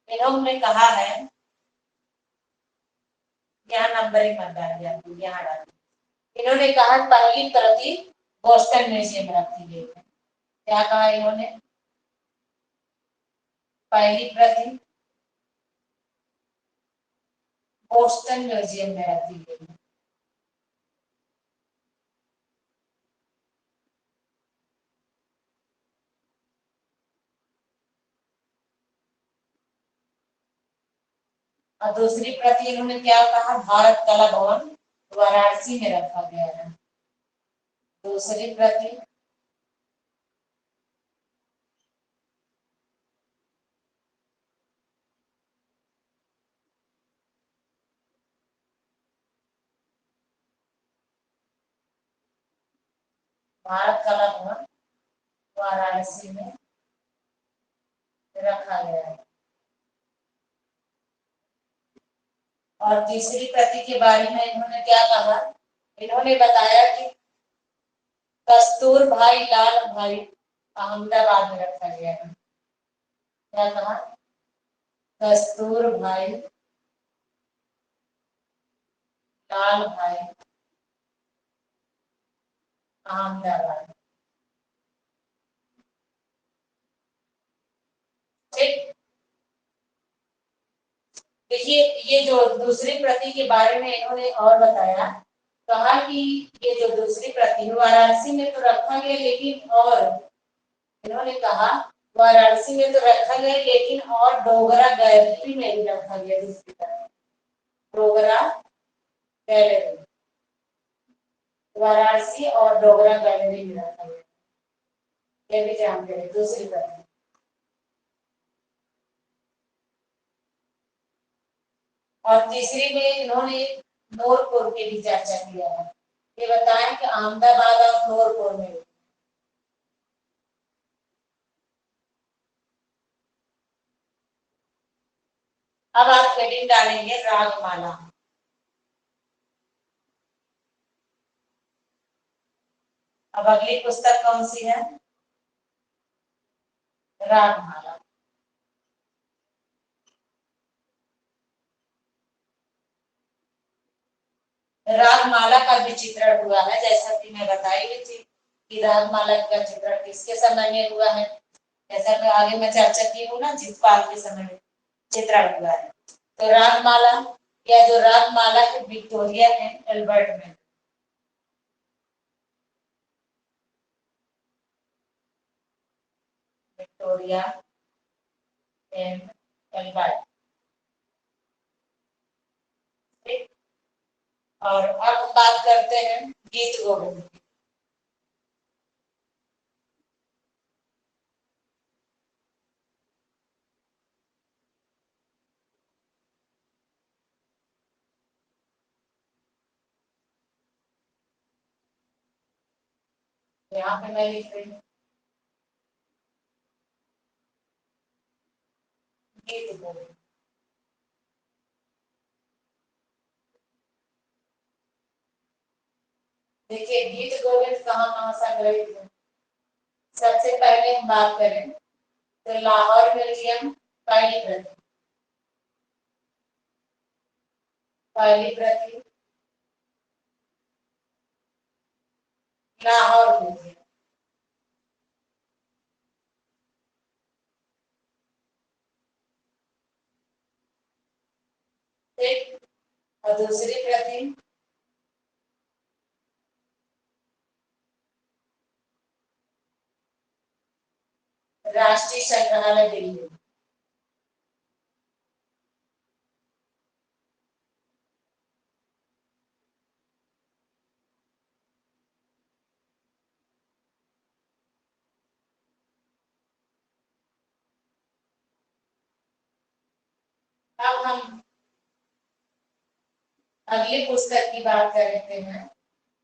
इन्होंने कहा है, यहाँ नंबरिंग मत डालिए, यहाँ डालिए। इन्होंने कहा पहली प्रति बोस्टन म्यूजियम में रखी गई है। क्या कहा इन्होंने? पहली प्रति बोस्टन म्यूजियम में रखी गई है। और दूसरी प्रति इन्होंने क्या कहा, भारत कला भवन वाराणसी में रखा गया है। दूसरी प्रति भारत कला भवन वाराणसी में रखा गया है। और तीसरी प्रति के बारे में इन्होंने क्या कहा? इन्होंने बताया कि कस्तूर भाई लाल भाई अहमदाबाद में रखा गया है। क्या कहा? कस्तूर भाई लाल भाई अहमदाबाद। ठीक, देखिए ये जो दूसरी प्रति के बारे में इन्होंने और बताया, कहा कि ये जो दूसरी प्रति वाराणसी में तो रखा गया, लेकिन और इन्होंने कहा वाराणसी में तो रखा गया, लेकिन और डोगरा गैलरी में भी रखा गया। दूसरी प्रति डोगरा गैलरी, वाराणसी और डोगरा गैलरी में रखा गया, ये भी जानते हैं। दूसरी प्रति और तीसरी में इन्होंने नूरपुर की भी चर्चा किया है। ये बताएं कि अहमदाबाद और नूरपुर में। अब आप हेडिंग डालेंगे रागमाला। अब अगली पुस्तक कौन सी है? रागमाला। रागमाला का भी चित्रण हुआ है, जैसा कि मैं बताई हुई थी कि रागमाला का चित्रण किसके समय में हुआ है। जैसा कि आगे मैं चर्चा की हूँ ना, चित्रपाल के समय में चित्रण हुआ है। तो रागमाला या जो रागमाला है विक्टोरिया एंड एल्बर्ट में। Victoria and Albert. और अब बात करते हैं गीत गोविंद की। यहाँ पे मैं लिख रही हूँ गीत गोविंद। देखिए गीत गोविंद कहाँ संग्रहित है। सबसे पहले हम बात करें तो लाहौर म्यूजियम पहली प्रति। पहली प्रति लाहौर म्यूजियम। ठीक, और दूसरी प्रति राष्ट्रीय संग्रहालय दिल्ली। अब हम अगली पुस्तक की बात करते हैं,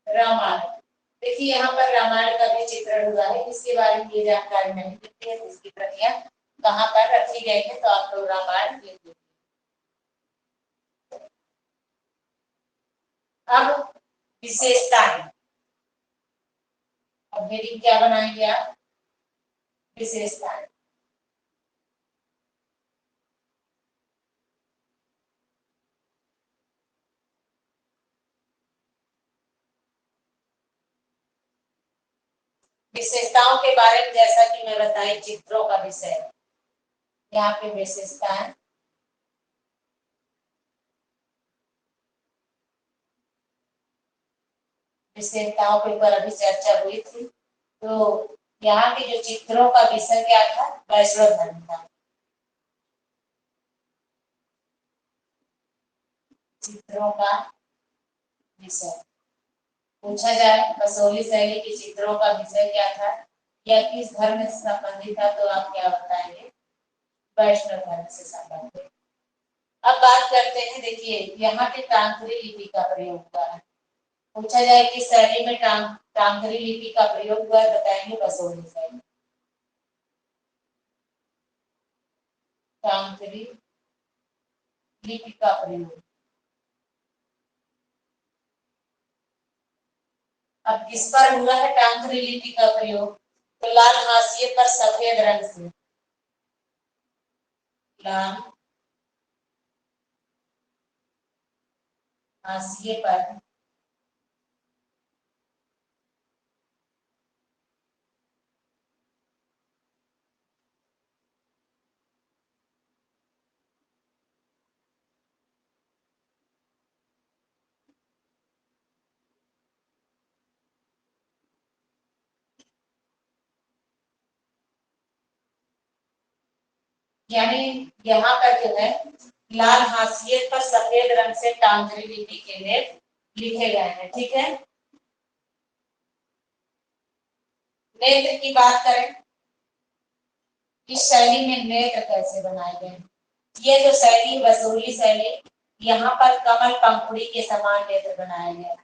रामायण। देखिए यहाँ पर रामायण का भी चित्रण हुआ है, इसके बारे में ये जानकारी नहीं मिलती है, इसकी प्रतियां कहाँ पर रखी गई है, तो आप लोग रामायण देख लीजिए। अब विशेषताएं। अब हेडिंग क्या बनाएंगे आप? विशेषताएं। विशेषताओं के बारे में जैसा कि मैं बताई, चित्रों का विषय यहाँ पे विशेषताएं। विशेषताओं के ऊपर अभी चर्चा हुई थी। तो यहाँ के जो चित्रों का विषय क्या था? वैष्णव धर्म था। चित्रों का विषय पूछा जाए, बसोहली शैली के चित्रों का विषय क्या था या किस धर्म से संबंधित था, तो आप क्या बताएंगे? वैष्णव धर्म से संबंधित। अब बात करते हैं, देखिए यहाँ पे टांकरी लिपि का प्रयोग हुआ है। पूछा जाए कि शैली में टांकरी लिपि का प्रयोग हुआ है, बताएंगे बसोहली शैली। टांकरी लिपि का प्रयोग। अब किस पर हुआ है टांकरी लिपि का प्रयोग? तो लाल हाशिए पर सफेद रंग से, लाल हाशिए पर यानी यहाँ पर जो है लाल हाशिए पर सफेद रंग से टांकरी लिपि के लेख लिखे गए हैं। ठीक है। नेत्र की बात करें, इस शैली में नेत्र कैसे बनाए गए? ये जो शैली बसोहली शैली, यहाँ पर कमल पंखुड़ी के समान नेत्र बनाया गया।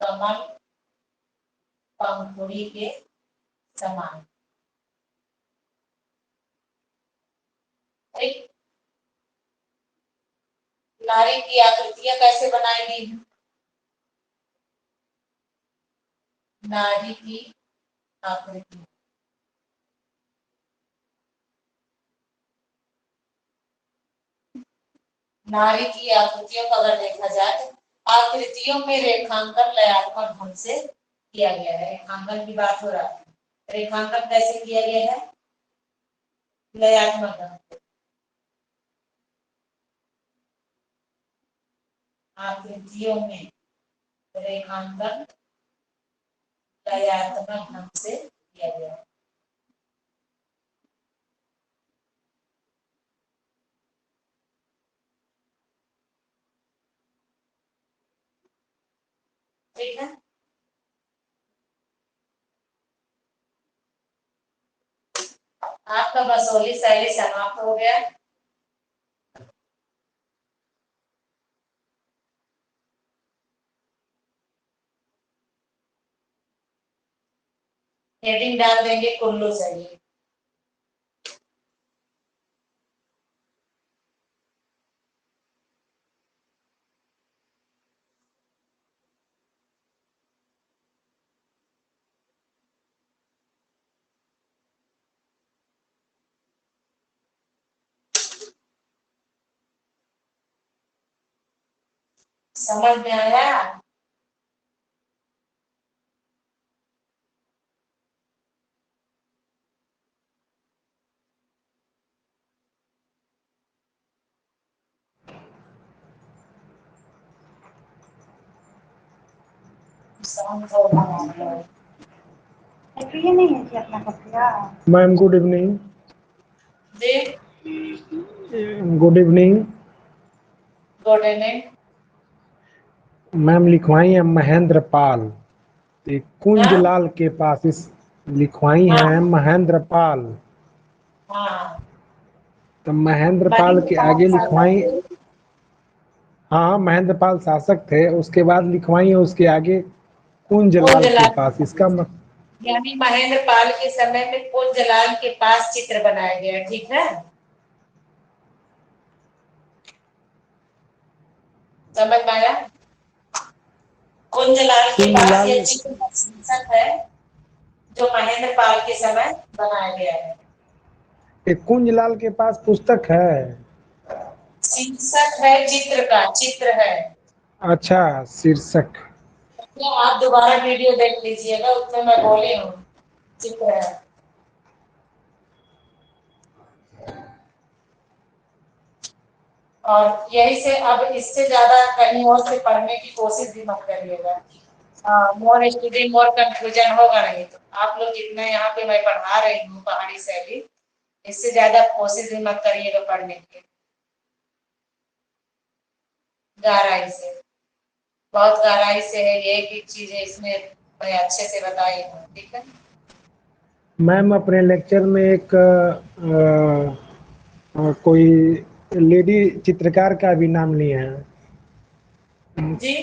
कमल पंखुड़ी के समान। ठीक। नारी की आकृतियां कैसे बनाई गई हैं? नारी की आकृति, नारी की आकृतियों को अगर देखा जाए तो आकृतियों में रेखांकन लयात्मक ढंग से किया गया है। रेखांकन की बात हो रहा है। रेखांकन कैसे किया गया है? लयात्मक ढंग से। आकृतियों में रेखांकन लयात्मक ढंग से किया गया है। ठीक है। आपका बसोहली शैली समाप्त हो गया। हेडिंग डाल देंगे कुल्लू शैली। समझ में आया? Ma'am good evening. Good evening good evening. Ma'am, लिखवाई है महेंद्र पाल, कुंज हाँ? लाल के पास इस लिखवाई हाँ। है महेंद्र पाल। हाँ, तो महेंद्र पाल महेंद्र के पाल आगे शासक लिखवाई, थे। हाँ महेंद्र पाल शासक थे, उसके बाद लिखवाई है उसके आगे कुंज लाल के कुंजलाल, पास। इसका यानी महेंद्र पाल के समय में कुंजलाल के पास चित्र बनाया गया। ठीक है। समझ में आया? कुंजलाल के पास कुंजलाल ये चित्र का शीर्षक है जो महेंद्र पाल के समय बनाया गया है। एक कुंजलाल के पास पुस्तक है। शीर्षक है चित्र का, चित्र है। अच्छा, शीर्षक। तो आप दोबारा वीडियो देख लीजिएगा, उसमें मैं बोली हूँ चित्र है। और यही से अब इससे ज्यादा कहीं और से पढ़ने की कोशिश भी मत करिएगा। मोर स्टडी मोर कंफ्यूजन होगा नहीं। तो आप लोग जितना यहाँ पे मैं पढ़ा रही हूँ पहाड़ी शैली, इससे ज्यादा कोशिश भी मत करिएगा पढ़ने की, गहराई से। बहुत गहराई से है, ये एक चीज है इसमें मैं अच्छे से बताई हूँ, ठीक है। मैम अपने लेक्चर में एक कोई लेडी चित्रकार का भी नाम लिए हैं जी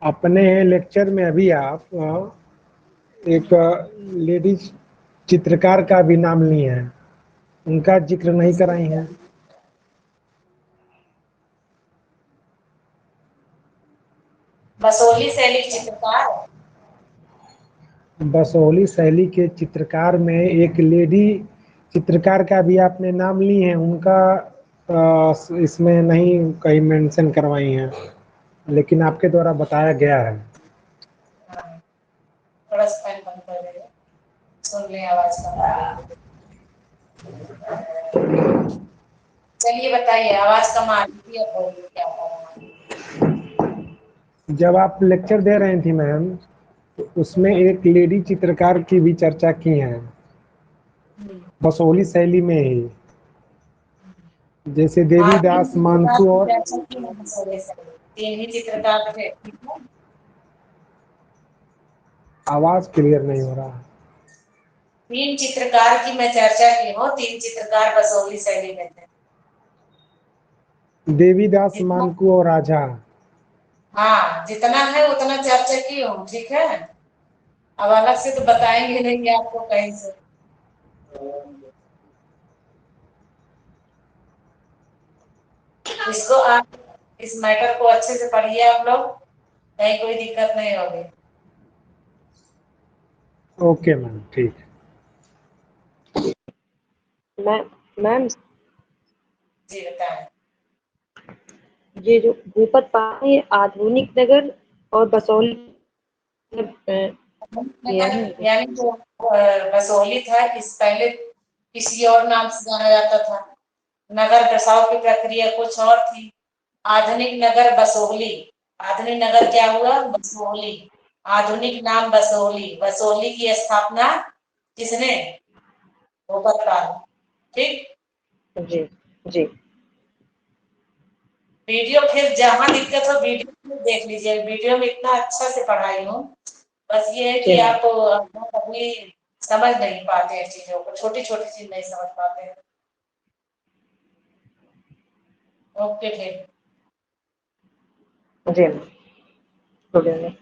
अपने लेक्चर में। अभी आप एक लेडीज चित्रकार का भी नाम लिए हैं, उनका जिक्र नहीं कराई हैं। बसोली शैली चित्रकार। बसोहली शैली के चित्रकार में एक लेडी चित्रकार का भी आपने नाम ली है, उनका इसमें नहीं कहीं मेंशन करवाई हैं, लेकिन आपके द्वारा बताया गया है। हाँ, थोड़ा सा फैन बंद कर देगा, सुन ले आवाज कम आ रही है। चलिए बताइए, आवाज कम आ रही थी, अब बोलिए क्या करना। जब आप लेक्चर दे रही थी मैम, तो उसमें एक लेडी चित्रकार की भी चर्चा की है बसोहली शैली में ही, जैसे देवीदास मानकू और तीन ही चित्रकार थे, ठीक है। आवाज क्लियर नहीं हो रहा। तीन चित्रकार की मैं चर्चा की हूँ, तीन चित्रकार बसोहली शैली में थे। देवीदास जितना मानकू और राजा। हाँ जितना है उतना चर्चा की हूँ, ठीक है। अब अलग से तो बताएंगे नहीं आपको कहीं से। इसको आप इस मैटर को अच्छे से पढ़िए आप लोग, कहीं कोई दिक्कत नहीं होगी। ओके मैम, ठीक है। मैम जी बताएं। ये जो भूपत पहाड़ है, आधुनिक नगर और बसौली ये है ना? यानी जो बसोहली था, इस पहले किसी और नाम से जाना जाता था। नगर बसाव की प्रक्रिया कुछ और थी। आधुनिक नगर बसोहली, आधुनिक नगर क्या हुआ? बसोहली। आधुनिक नाम बसोहली। बसोहली की स्थापना किसने? भूपत पाल। ठीक। जी जी वीडियो फिर जहां दिक्कत हो वीडियो में देख लीजिए, वीडियो में इतना अच्छा से पढ़ाई हूँ। बस ये है जी कि मैम। आप कभी समझ नहीं पाते हैं चीजों को, छोटी छोटी चीज नहीं समझ पाते हैं। ओके फिर। जी मैम। Good evening.